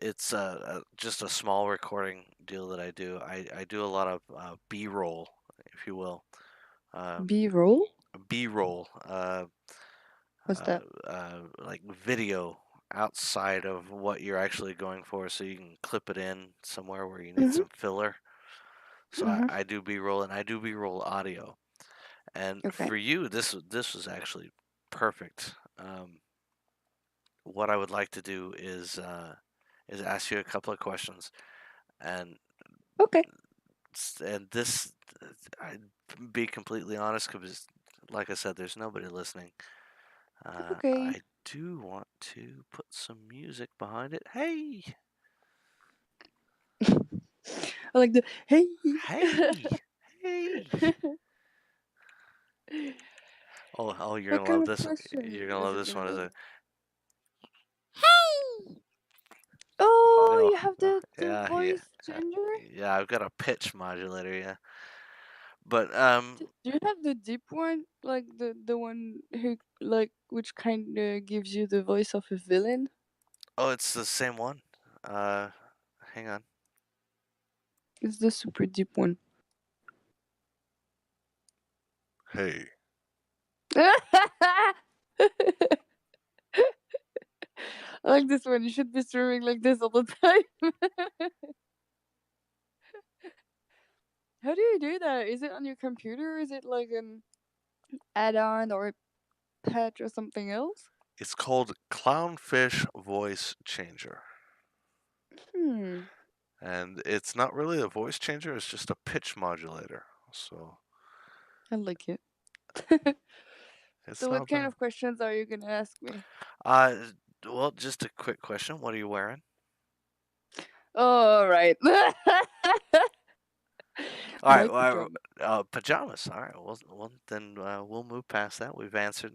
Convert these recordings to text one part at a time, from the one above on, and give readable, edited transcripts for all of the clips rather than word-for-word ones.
it's just a small recording deal that I do. I do a lot of B-roll, if you will. Uh, B-roll? B-roll, What's that? like video outside of what you're actually going for, so you can clip it in somewhere where you need Mm-hmm. some filler. So Mm-hmm. I do B-roll and I do B-roll audio. And Okay. for you, this was actually perfect. What I would like to do is ask you a couple of questions, and Okay. this I be completely honest because, like I said, there's nobody listening. Okay. I do want to put some music behind it. Hey, I like the hey. hey, hey! Oh, you're What gonna kind love of this. question You're gonna is love it this gonna one. Is be? a Oh, no, you have the yeah, yeah, voice changer? yeah. I've got a pitch modulator. Yeah, but Do you have the deep one? Like the one who like which kind of gives you the voice of a villain? oh, it's the same one. Uh, hang on. It's the super deep one. Hey. I like this one. You should be streaming like this all the time. How do you do that? Is it on your computer? Or is it like an add-on or a patch or something else? It's called Clownfish Voice Changer. Hmm. And it's not really a voice changer, it's just a pitch modulator. So I like it. it's So, what not kind bad. of questions are you gonna ask me? Uh, well, just a quick question. What are you wearing? All right. All right, My well, pajamas. pajamas. All right, well then we'll move past that. We've answered,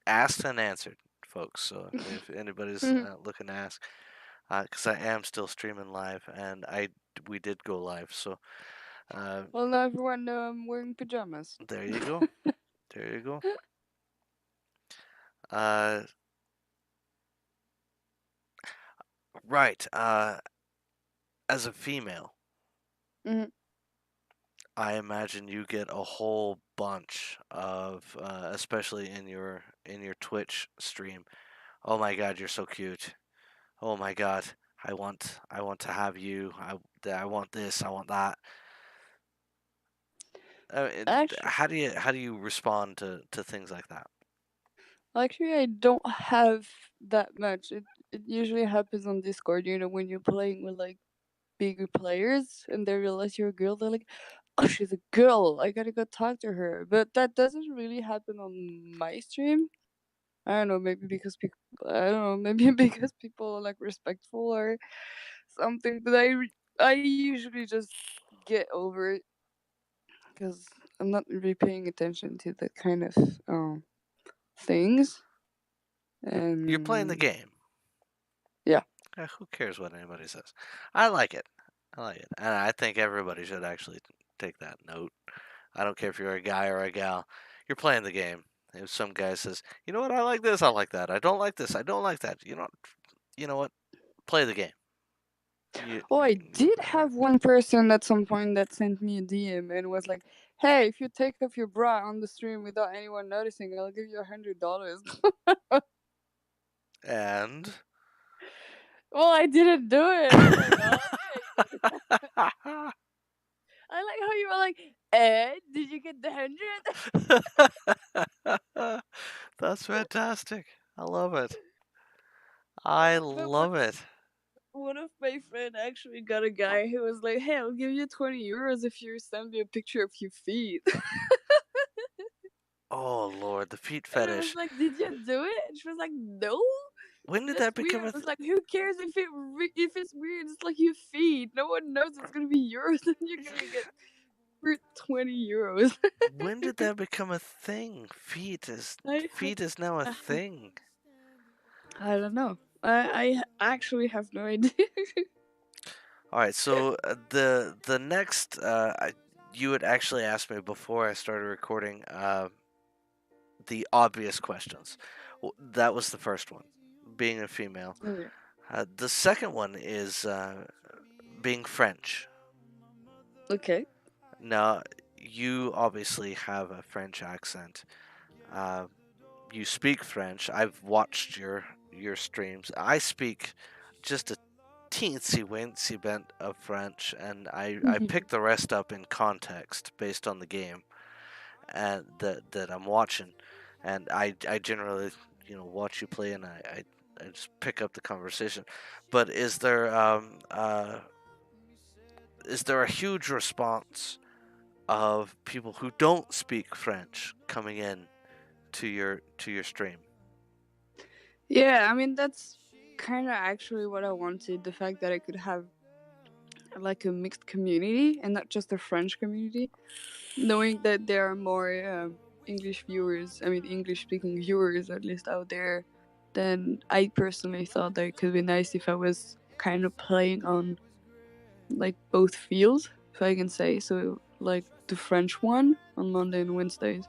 asked and answered, folks. So if anybody's looking to ask, because I am still streaming live, and we did go live. So uh, Well, now everyone know I'm wearing pajamas. there you go. There you go. Uh, right. As a female, Hmm. I imagine you get a whole bunch of, especially in your Twitch stream. Oh my God, you're so cute. Oh my God, I want to have you. I want this. I want that. Actually, How do you respond to things like that? actually, I don't have that much. It usually happens on Discord. When you're playing with like bigger players and they realize you're a girl, they're like, "Oh, she's a girl. I gotta go talk to her." But that doesn't really happen on my stream. I don't know. Maybe because people. I don't know. Maybe because people are like respectful or something. But I usually just get over it because I'm not really paying attention to that kind of things. You're playing the And game. yeah. Who cares what anybody says? I like it. I like it, and I think everybody should actually take that note. I don't care if you're a guy or a gal. You're playing the game. If some guy says, "You know what? I like this. I like that. I don't like this. I don't like that." You know what? Play the game. Oh, I You're did playing right. have one person at some point that sent me a DM and was like, "Hey, if you take off your bra on the stream without anyone noticing, I'll give you $100." And Well, I didn't do it. I was like, "Okay." I like how you were like, did you get the 100?" that's fantastic. I love it. I But one love it. one of my friend actually got a guy who was like, "Hey, I'll give you 20 euros if you send me a picture of your feet." Oh Lord, the feet And I was fetish. like, "Did you do it?" And she was like, "No, When did that's that become weird." a? I was like, "Who cares if it's weird? It's like your feet. No one knows it's gonna be yours, and you're gonna get for 20 euros." When did that become a thing? I have, Feet is now a I have, thing. I don't know. I actually have no idea. All right, so the next you had actually asked me before I started recording the obvious questions. That was the first one. Being a female, Okay. The second one is being French. Okay. Now, you obviously have a French accent. Uh, you speak French. I've watched your streams. I speak just a teensy weensy bit of French, and I pick the rest up in context based on the game and that I'm watching, and I generally watch you play, and I just pick up the conversation. But is there a huge response of people who don't speak French coming in to your stream? Yeah, I mean that's kind of actually what I wanted. The fact that I could have like a mixed community and not just a French community, knowing that there are more English viewers. I mean, English speaking viewers at least out there. Then I personally thought that it could be nice if I was kind of playing on like both fields, if I can say so. Like the French one on Monday and Wednesdays,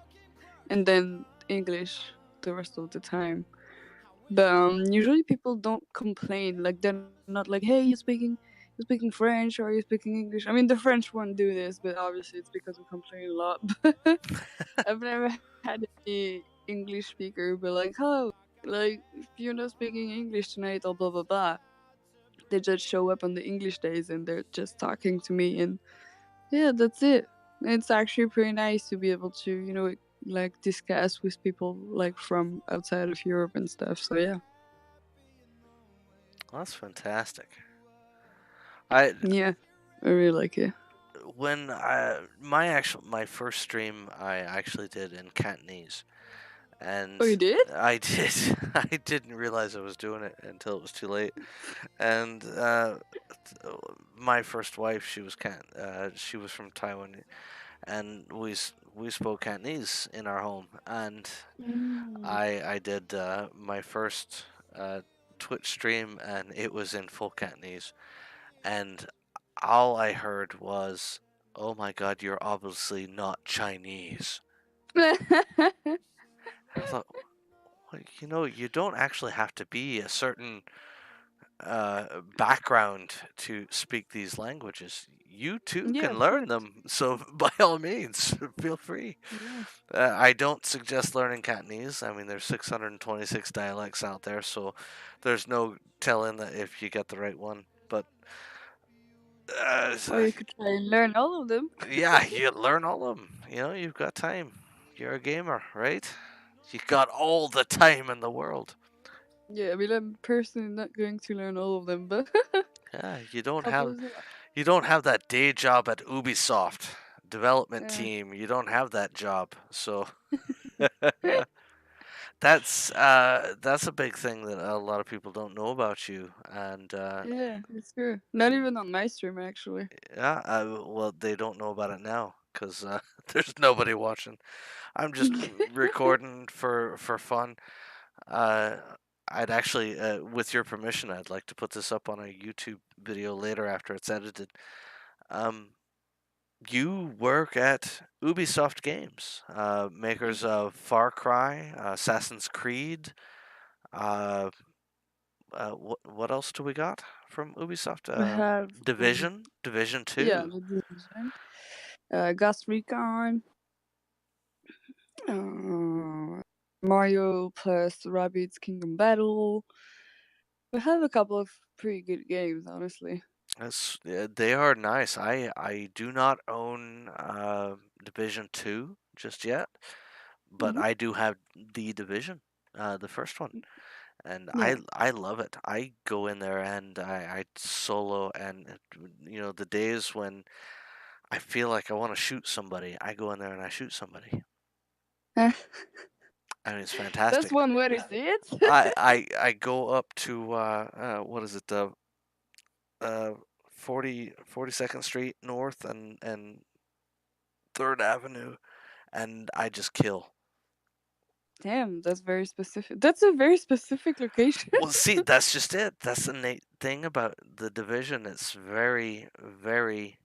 and then English the rest of the time. But usually people don't complain. Like they're not like, "Hey, you speaking French or you speaking English." I mean, the French one do this, but obviously it's because we complain a lot. I've never had any English speaker be like, "Oh, like if you're not speaking English tonight or blah blah blah." They just show up on the English days and they're just talking to me, and yeah, that's it. It's actually pretty nice to be able to, like discuss with people like from outside of Europe and stuff. So yeah. Well, that's fantastic. I Yeah, I really like it. when my first stream I actually did in Cantonese, Oh, and you did? I did. I didn't realize I was doing it until it was too late. And my first wife, she was from Taiwan, and we spoke Cantonese in our home. And Mm. I did my first Twitch stream, and it was in full Cantonese, and all I heard was, "Oh my God, you're obviously not Chinese." I thought, well, you don't actually have to be a certain background to speak these languages. You too Yeah, can of learn course. them, so by all means, feel free. Yeah. I don't suggest learning Cantonese. I mean, there's 626 dialects out there, so there's no telling that if you get the right one. But uh, Or you could try and learn all of them. yeah, you learn all of them. You've got time. You're a gamer, right? You got all the time in the world. Yeah, I mean, I'm personally not going to learn all of them, but Yeah, couple is a lot. you don't have that day job at Ubisoft development Yeah. team. You don't have that job. So that's a big thing that a lot of people don't know about you. And Yeah, it's true. Not even on my stream, actually. yeah, well, they don't know about it now because there's nobody watching. I'm just recording for fun. Uh, I'd actually, with your permission, I'd like to put this up on a YouTube video later after it's edited. Um, you work at Ubisoft Games, makers Mhm. of Far Cry, Assassin's Creed. Uh, what else do we got from Ubisoft? We have, Division yeah, Two. the Division, Ghost Recon, uh, Mario plus Rabbids Kingdom Battle. We have a couple of pretty good games, honestly. They are nice. I do not own Division Two just yet, but Hmm. I do have the Division, the first one, and Yeah. I love it. I go in there and I solo, and the days when I feel like I want to shoot somebody, I go in there and I shoot somebody. I mean, it's That's fantastic. one way to see it. I go up to what is it, the uh 42nd Street North and Third Avenue, and I just kill. Damn, that's very specific. That's a very specific location. Well, see, that's just it. That's the neat thing about the division. It's very, very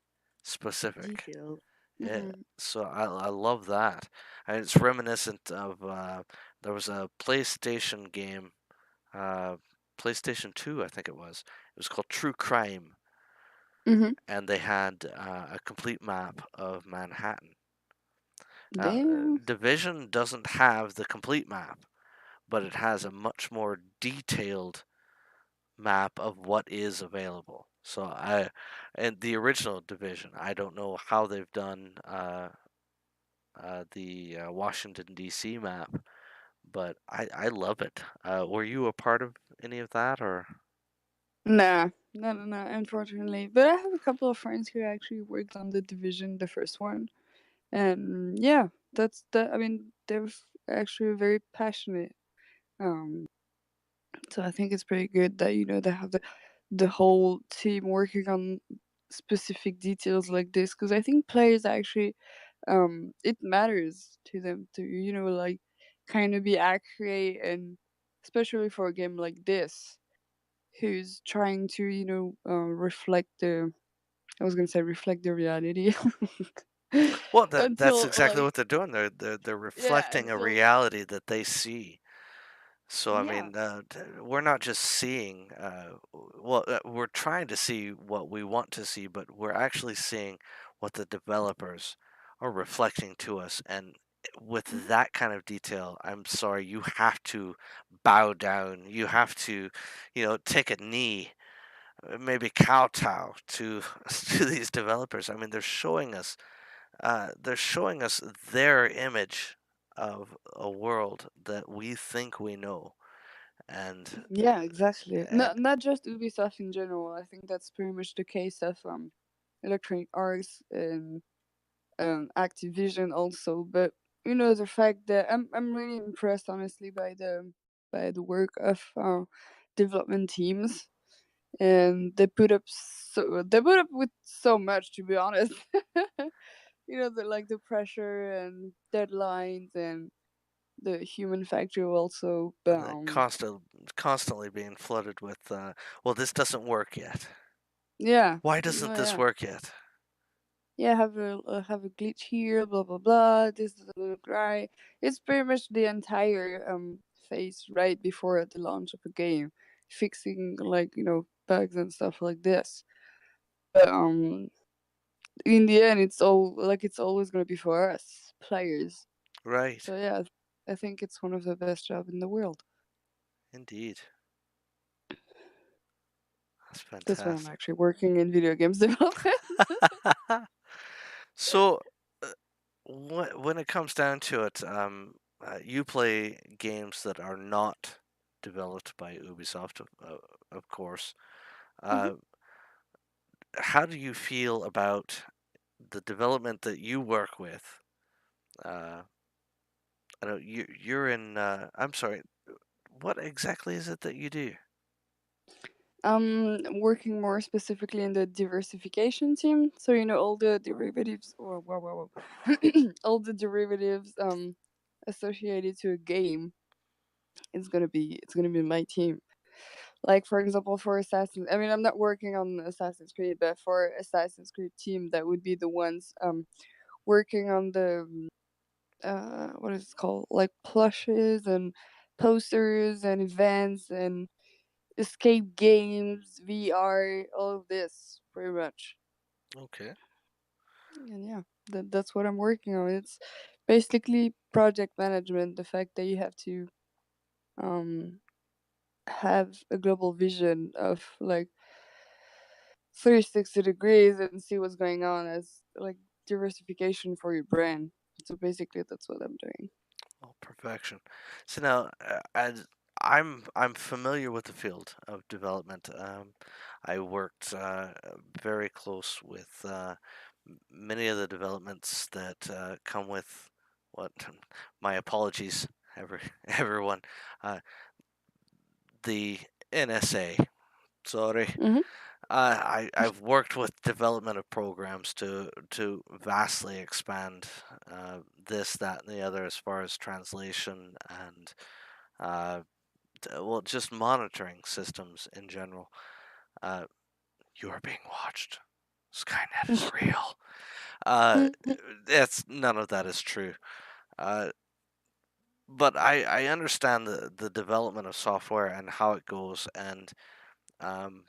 specific. Detailed. Yeah, Mm. so I love that. And it's reminiscent of there was a PlayStation game. PlayStation 2, I think it was. It was called True Crime, Mhm. and they had a complete map of Manhattan. Damn. Division doesn't have the complete map, but it has a much more detailed map of what is available. So and the original Division, I don't know how they've done the Washington D.C. map, but I love it. Were you a part of any of that, or? Nah, no, unfortunately. But I have a couple of friends who actually worked on the Division, the first one, and yeah, that's that. I mean, they're actually very passionate. Um, so I think it's pretty good that they have the whole team working on specific details like this, because I think players actually it matters to them to like kind of be accurate, and especially for a game like this who's trying to reflect the I was gonna say reflect the reality Well, that's until exactly like what they're doing. They're yeah reflecting a until reality that they see. So I yeah mean, we're not just seeing. Well, we're trying to see what we want to see, but we're actually seeing what the developers are reflecting to us. And with Mhm. that kind of detail, I'm sorry, you have to bow down. You have to, take a knee, maybe kowtow to to these developers. I mean, they're showing us their image of a world that we think we know, and Yeah, exactly. and Not just Ubisoft in general. I think that's pretty much the case of Electronic Arts and Activision also. But the fact that I'm really impressed honestly by the work of development teams, and they put up with so much, to be honest. The pressure and deadlines and the human factor also. the constantly being flooded with, well, this doesn't work yet. Yeah, Why no, doesn't this yeah, work yet? yeah. Have a glitch here, blah blah blah. This doesn't look right. It's pretty much the entire phase right before the launch of a game, fixing bugs and stuff like this. But in the end, it's always gonna be for us players. Right, So yeah, I think it's one of the best jobs in the world. indeed. That's That's why I'm fantastic. actually working in video games development. So, uh, when it comes down to it, you play games that are not developed by Ubisoft, of course. Mhm. Uh, how do you feel about the development that you work with? Uh, I know you're in. I'm sorry. What exactly is it that you do? Working more specifically in the diversification team. So all the derivatives, or all the derivatives associated to a game it's gonna be my team. Like for example, for Assassin's, I mean, I'm not working on Assassin's Creed, but for Assassin's Creed team, that would be the ones working on the what is it called, like plushes and posters and events and escape games, VR, all of this, pretty much. Okay. And yeah, that's what I'm working on. It's basically project management. The fact that you have to um have a global vision of like 360 degrees and see what's going on as like diversification for your brand. So basically, that's what I'm doing. Oh, perfection. So now, I'm familiar with the field of development. I worked very close with many of the developments that come with what. My apologies, everyone. Uh, the NSA. Sorry. Mhm. I've worked with development of programs to vastly expand this, that, and the other as far as translation and uh, well, just monitoring systems in general. Uh, you are being watched. Skynet is real. Uh, Mhm. it's none of that is true. Uh, but I understand the development of software and how it goes, and um,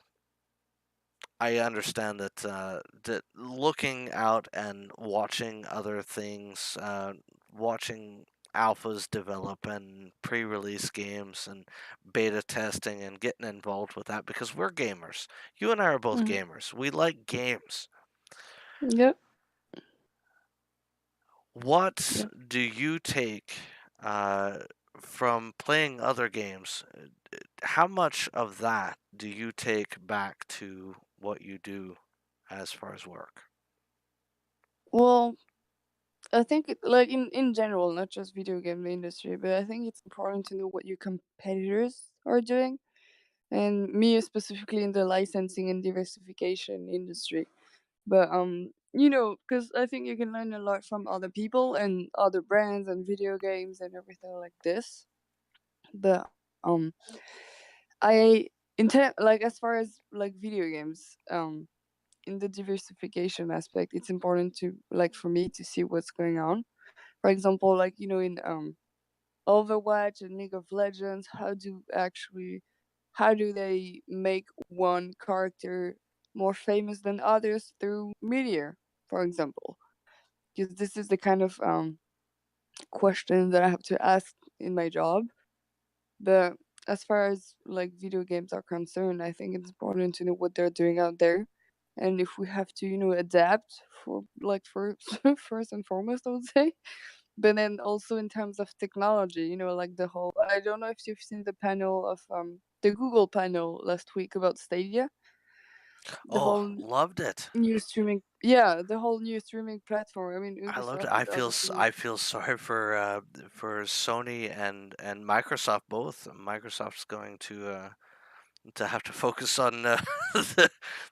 I understand that looking out and watching other things, watching alphas develop and pre-release games and beta testing and getting involved with that because we're gamers. You and I are both Mhm. gamers. We like games. Yep. What Yep. do you take uh, from playing other games? How much of that do you take back to what you do as far as work? Well, I think like in general, not just video game industry, but I think it's important to know what your competitors are doing, and me specifically in the licensing and diversification industry. But because I think you can learn a lot from other people and other brands and video games and everything like this. But I like as far as like video games, in the diversification aspect, it's important to like for me to see what's going on. For example, like in Overwatch and League of Legends, how do they make one character more famous than others through media, for example? Because this is the kind of question that I have to ask in my job. But as far as like video games are concerned, I think it's important to know what they're doing out there. And if we have to, adapt for first and foremost, I would say. But then also in terms of technology, like the whole I don't know if you've seen the panel of the Google panel last week about Stadia, the Oh, whole loved it. the whole new streaming platform. I mean, I loved it. Ubisoft is obviously I feel sorry for Sony and Microsoft both. Microsoft's going to have to focus on the,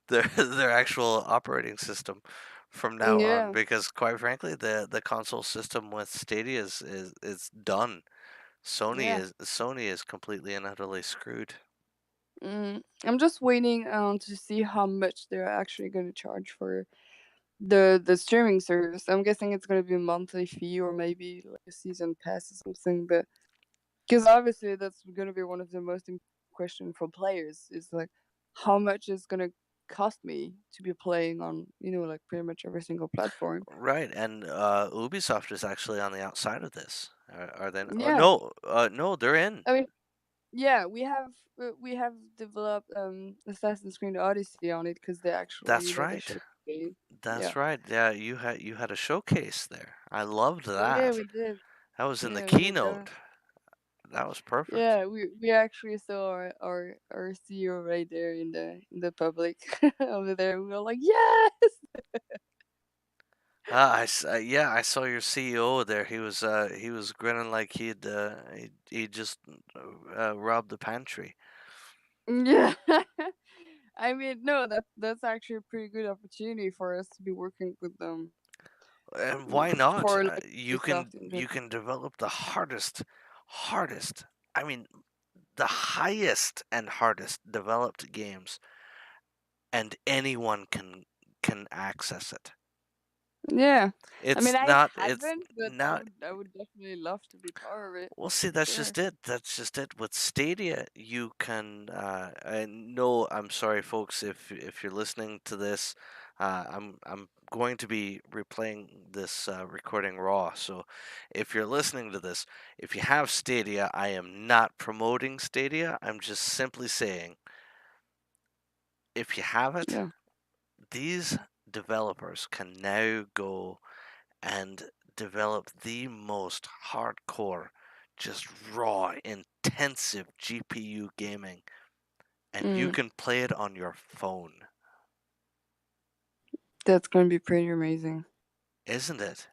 their actual operating system from now on yeah, because quite frankly the console system with Stadia is done. yeah. Sony is completely and utterly screwed. I'm just waiting to see how much they're actually going to charge for the streaming service. I'm guessing it's going to be a monthly fee or maybe like a season pass or something. But because obviously that's going to be one of the most important question for players is like how much is going to cost me to be playing on like pretty much every single platform. Right, and Ubisoft is actually on the outside of this. Are they? Yeah, No, no, they're in. I mean, yeah, we have developed Assassin's Creed Odyssey on it because they actually That's they right. showed the game. Yeah, That's right. Yeah, you had a showcase there. I loved yeah, that. we did. That was in the Yeah, we did keynote. that. That was perfect. Yeah, we actually saw our CEO right there in the public over there. We were like, yes. Yeah, I saw your CEO there. He was grinning like he just robbed the pantry. Yeah. I mean, no, that's actually a pretty good opportunity for us to be working with them And why not? for like Ubisoft in You general. can develop the hardest. I mean, the highest and hardest developed games, and anyone can access it. Yeah, I mean, It's I not. It's haven't, but not. I would definitely love to be part of it Well, see, for that's sure. just it. That's just it. With Stadia, you can. I know. I'm sorry, folks, if you're listening to this. I'm going to be replaying this recording raw. So, if you're listening to this, if you have Stadia, I am not promoting Stadia. I'm just simply saying, if you have it, Yeah, these developers can now go and develop the most hardcore, just raw, intensive GPU gaming, and you mm, can play it on your phone, that's gonna be pretty amazing. isn't it?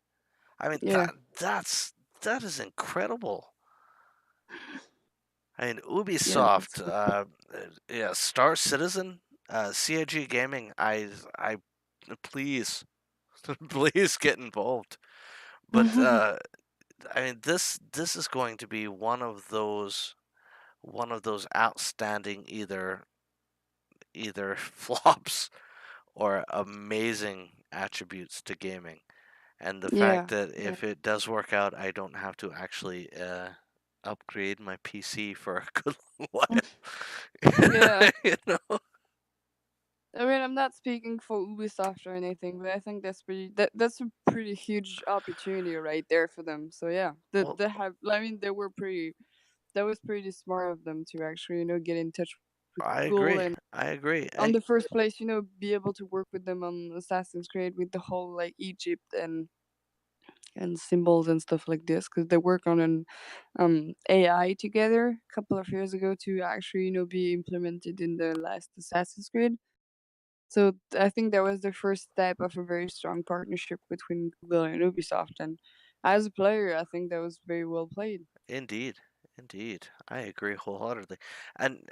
I mean Yeah, that is incredible. I mean yeah, that's Ubisoft, cool. yeah, Star Citizen, CIG Gaming. I please please get involved. But I mean this is going to be one of those outstanding either flops or amazing attributes to gaming. And the fact Yeah, that yeah, if it does work out, I don't have to actually upgrade my PC for a good while. Yeah. You know? I mean, I'm not speaking for Ubisoft or anything, but I think that's a pretty huge opportunity right there for them. So yeah, Well, they have. I mean, they were pretty. That was pretty smart of them to actually get in touch with I Google agree. and I agree. on the first place, be able to work with them on Assassin's Creed with the whole like Egypt and symbols and stuff like this because they work on an AI together a couple of years ago to actually be implemented in the last Assassin's Creed. So I think that was the first step of a very strong partnership between Google and Ubisoft. And as a player, I think that was very well played. Indeed, indeed, I agree wholeheartedly. And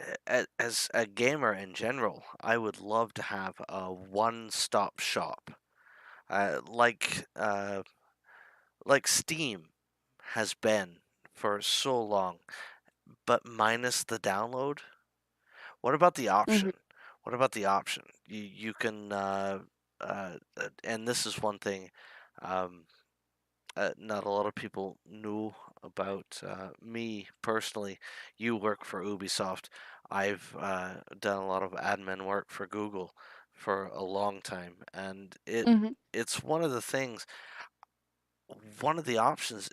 as a gamer in general, I would love to have a one-stop shop, uh, like uh, like Steam has been for so long, but minus the download. What about the Hmm. option? What about the option? You can, and this is one thing. Um, not a lot of people knew about me personally. You work for Ubisoft. I've done a lot of admin work for Google for a long time, and Hmm. it's one of the things, one of the options.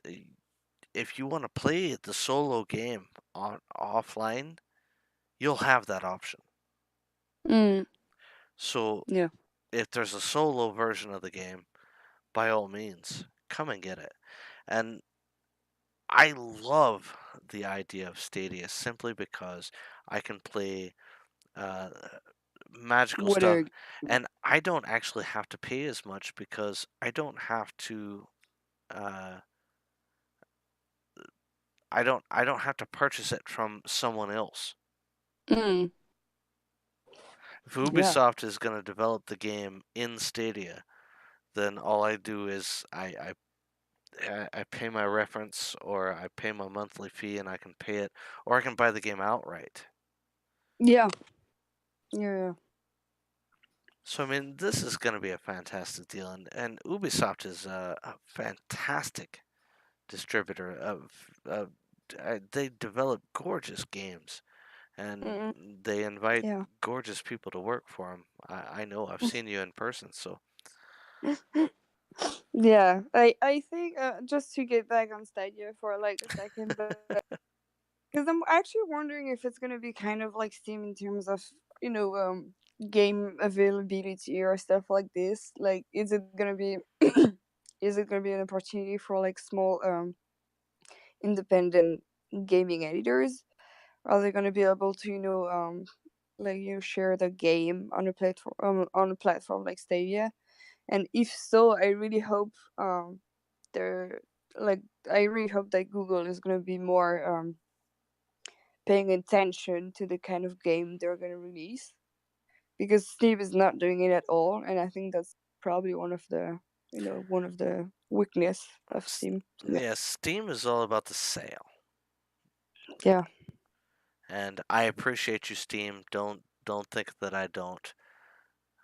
If you want to play the solo game on offline, you'll have that option. Mm, So yeah. if there's a solo version of the game, by all means, come and get it. And I love the idea of Stadia simply because I can play uh, magical stuff, Whatever. and I don't actually have to pay as much because uh, I don't have to purchase it from someone else. Mm, If yeah. Ubisoft is going to develop the game in Stadia, then all I do is I pay my reference or I pay my monthly fee and I can pay it, or I can buy the game outright. Yeah. Yeah. Yeah. So I mean, this is going to be a fantastic deal, and Ubisoft is a fantastic distributor they develop gorgeous games, and Mm, they invite yeah. gorgeous people to work for them. I know I've seen you in person, so Yeah. I think just to get back on Stadia for like a second, but because I'm actually wondering if it's gonna be kind of like Steam in terms of you know um game availability or stuff like this. Like, is it gonna be is it gonna be an opportunity for like small independent gaming editors? Are they gonna be able to like share the game on a platform like Stadia? And if so, I really hope they're like I really hope that Google is gonna be more paying attention to the kind of game they're gonna release because Steve is not doing it at all, and I think that's probably one of the weakness of s- Steam. So yeah, yeah, Steam is all about the sale, yeah. and I appreciate you, Steam. Don't think that I don't.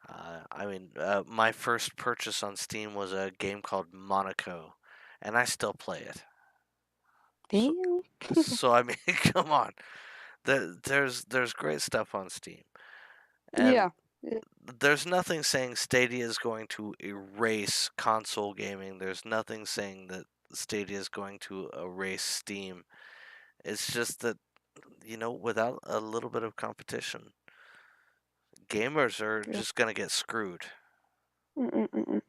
I mean, my first purchase on Steam was a game called Monaco, and I still play it. So, Damn. so I mean, come on. There's great stuff on Steam, and Yeah. Yeah. there's nothing saying Stadia is going to erase console gaming. There's nothing saying that Stadia is going to erase Steam. It's just that, without a little bit of competition, gamers are Yeah. just gonna get screwed. Mm-mm-mm.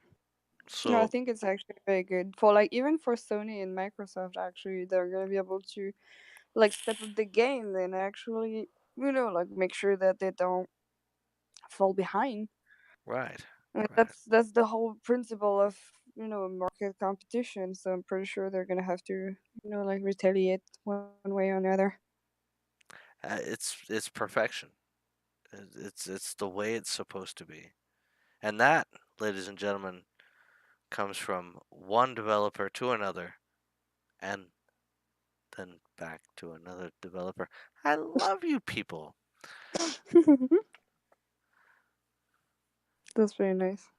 No, I So, think it's actually very good for like even for Sony and Microsoft. Actually, they're gonna be able to like step up the game and actually like make sure that they don't fall behind. right, I mean, right. that's the whole principle of market competition. So I'm pretty sure they're gonna have to like retaliate one way or another. It's perfection. It's the way it's supposed to be. And that, ladies and gentlemen, comes from one developer to another and then back to another developer. I love you people. That's very nice.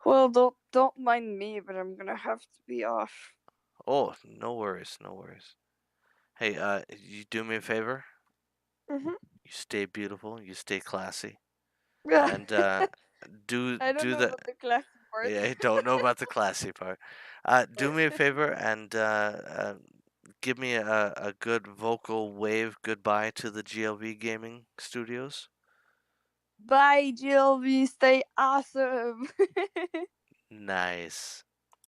Well, don't mind me, but I'm gonna have to be off. Oh, no worries, no worries. Hey, you do me a favor. Mhm. You stay beautiful. You stay classy, Yeah. and do I don't do know the. about the classy part. Yeah, I don't know about the classy part. Do me a favor and give me a good vocal wave goodbye to the GLV Gaming Studios. Bye, GLV. Stay awesome. Nice.